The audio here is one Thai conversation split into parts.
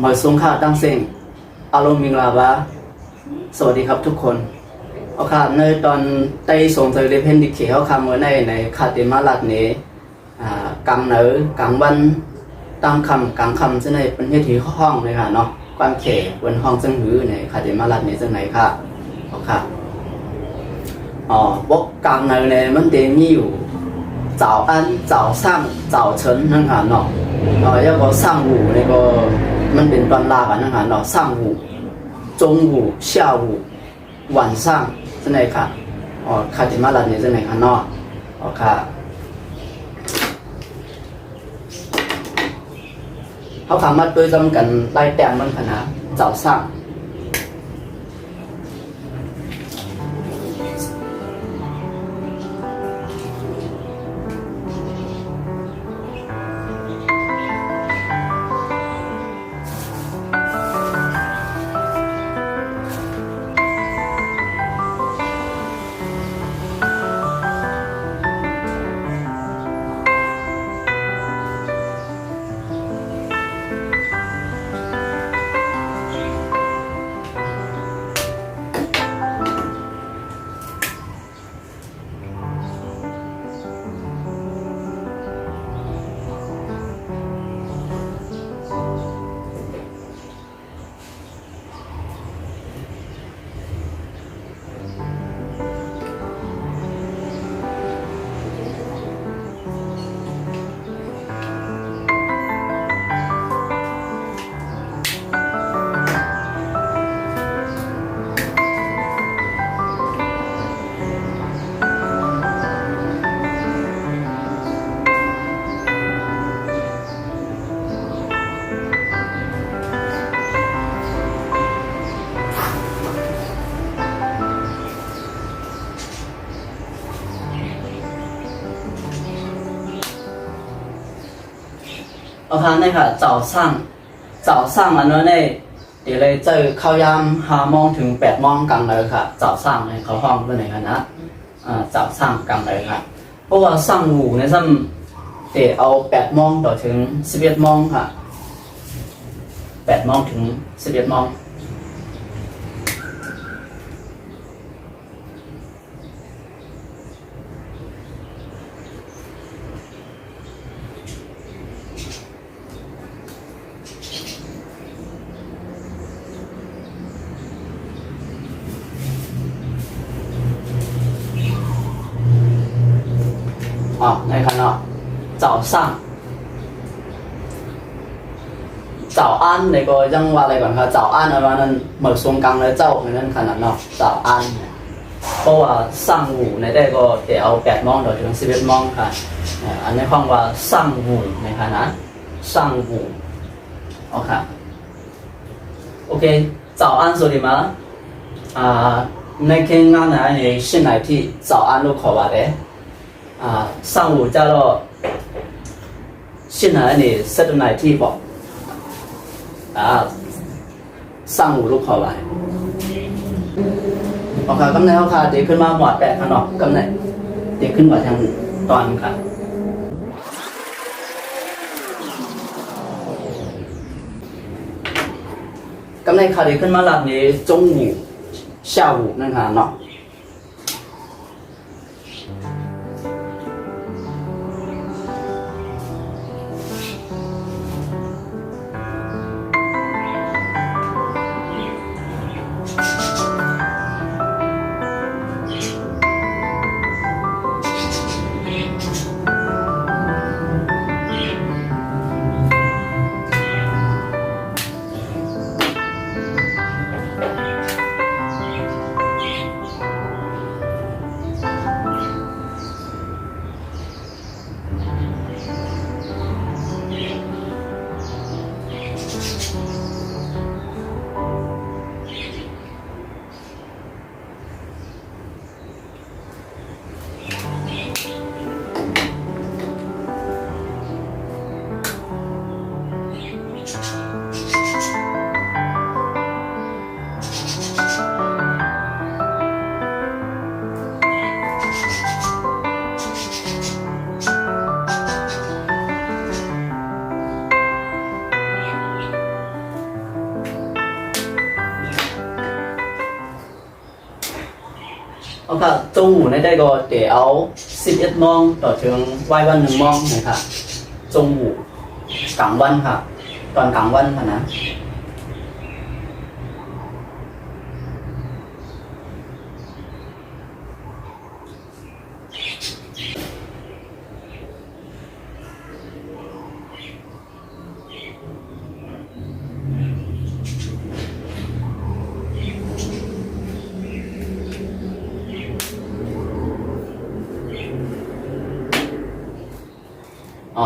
มาส่งข่าวตั้งเสียงอารมณ์มิงลาบะสวัสดีครับทุกคนเอาค่ะในตอนไต้ส่งใจเรียนเพนดิเคเขาคำเมื่อในคาเดมาลัดนี้กลางเหนือกลางวันตามคำกลางคำจะในประเทศที่ห้องเลยค่ะเนาะความเขบนห้องซึ่งหือในคาเดมาลัดนี้ซึ่งไหนค่ะเอาค่ะบกกลางเหนือในมันเดมีอยู่早安早上早晨นั่นค่ะเนาะ要个上午那个มันเป็นตอนลากันนั่นค่ะเนาะ上午中午下午晚上真ไหนค่ะคาติมาลัดเนี่ย真ไหนค่ะเนาะค่ะเขาสามารถด้วยจำกันไล่แต้มมันขนาด早上เอาค่ะนี่ค่ะ早上อันนั้นเนี่ยเดี๋ยวเลยเจอเข้ายาม5 โมงถึง8 โมงกลางเลยค่ะ早上เนี่ยเขาห้องเป็นไหนกันนะ早上กลางเลยค่ะเพราะว่า上午เนี่ยซ้ำเดี๋ยวเอา8 โมงต่อถึง11 โมงค่ะ8 โมงถึง11 โมงในขณะ早上早安ในก็ยังว่าอะไรก่อนครับ早安อะไรนั้นเหมือนทรงกลางเลยเจ้าในนั้นขนาดเนาะ早安เพราะว่า上午ในได้ก็เดี๋ยวเอา8 โมงถึง11 โมงค่ะอันนี้ห้องว่า上午ในขณะ上午โอเคโอเค早安สวัสดีมาในแค่งานไหนในสิ่งไหนที่早安ลูกขอว่าเด้上午叫做现在你设的哪地方上午ลูกขอไว้โอเคกำเนิดเขาค่ะเดี๋ยวขึ้นมาหมวดแปดขนมกำเนิดเดี๋ยวขึ้นมาทางตอนค่ะกำเนิดค่ะเดี๋ยวขึ้นมาหลับนี้中午下午นั่นค่ะเนาะ โอเคจงหูในได้ก็เดี๋ยว11 โมงต่อถึงวัยวัน1 โมงนะครับจงหูกลางวันค่ะตอนกลางวันค่ะนะ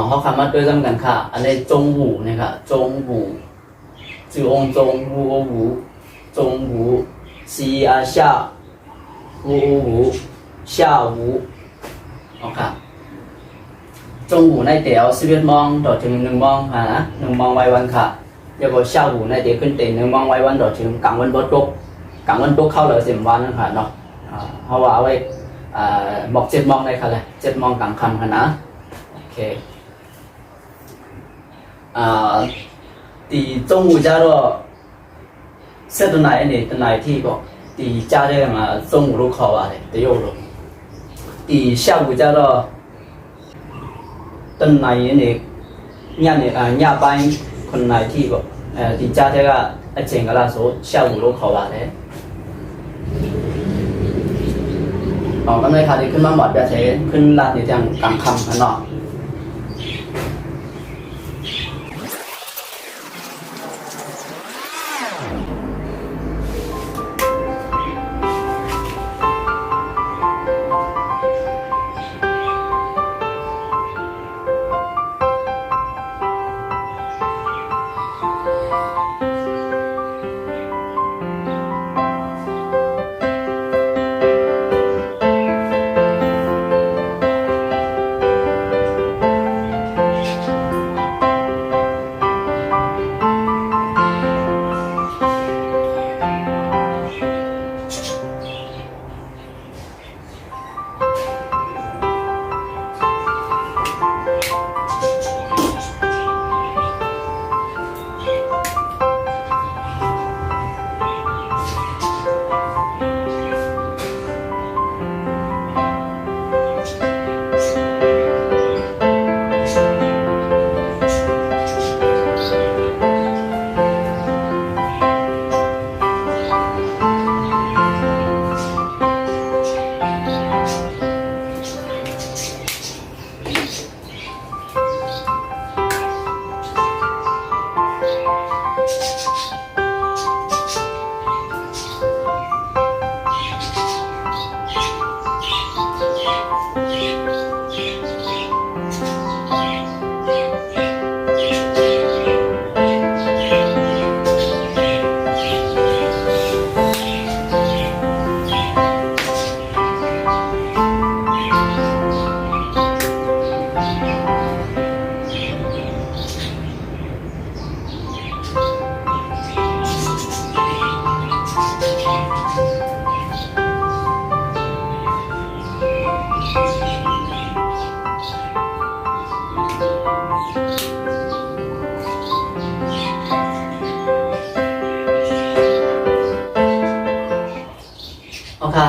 เขาคำมาด้วยกันค่ะอันนี้จงหูนะครับจงหูจือองจงหูหูจงหูซีอาชาหูหูชาหูโอเคจงหูในเดี๋ยว11 โมงต่อถึง1 โมงค่ะนะ1 โมงวัยวันค่ะแล้วก็ชาหูในเดี๋ยวขึ้นเต็1 โมงวัยวันต่อถึงกลางวันบดตุกกลางวันตุกเข้าเลย10 วันนั่นค่ะเนาะเพราะว่าเอาไว้บอก7 โมงได้ค่ะเลย7 โมงกลางค่ำค่ะนะโอเค第中午加到食到奶呢，到奶体个，第加这个嘛中午都烤完的，得有了。第下午加到到奶呢，夜班คน奶体个，第加这个整个来说下午都烤完的。ก็ไม่ค่ะที่ขึ้นมาหมดแบบใช้ขึ้นลาดในทางกลางค่ำข้างนอก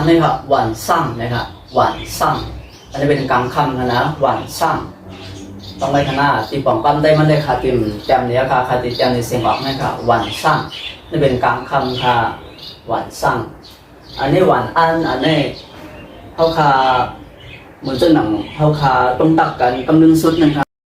นี่ครับวันสั่งนะครับวันสั่งอันนี้เป็นกลางค่ำนะวันสั่งต้องไปข้างหน้าตีป่องปั้นได้มันได้คาติมแจมเนี้ยค่ะคาติแจมในเสียงออกนะครับวันสั่งนี่เป็นกลางค่ำค่ะวันสั่งอันนี้วันอันอันนี้เขาคาเหมือนเจ้าหนังเขาคาต้องตักกันกำลังสุดนะครับ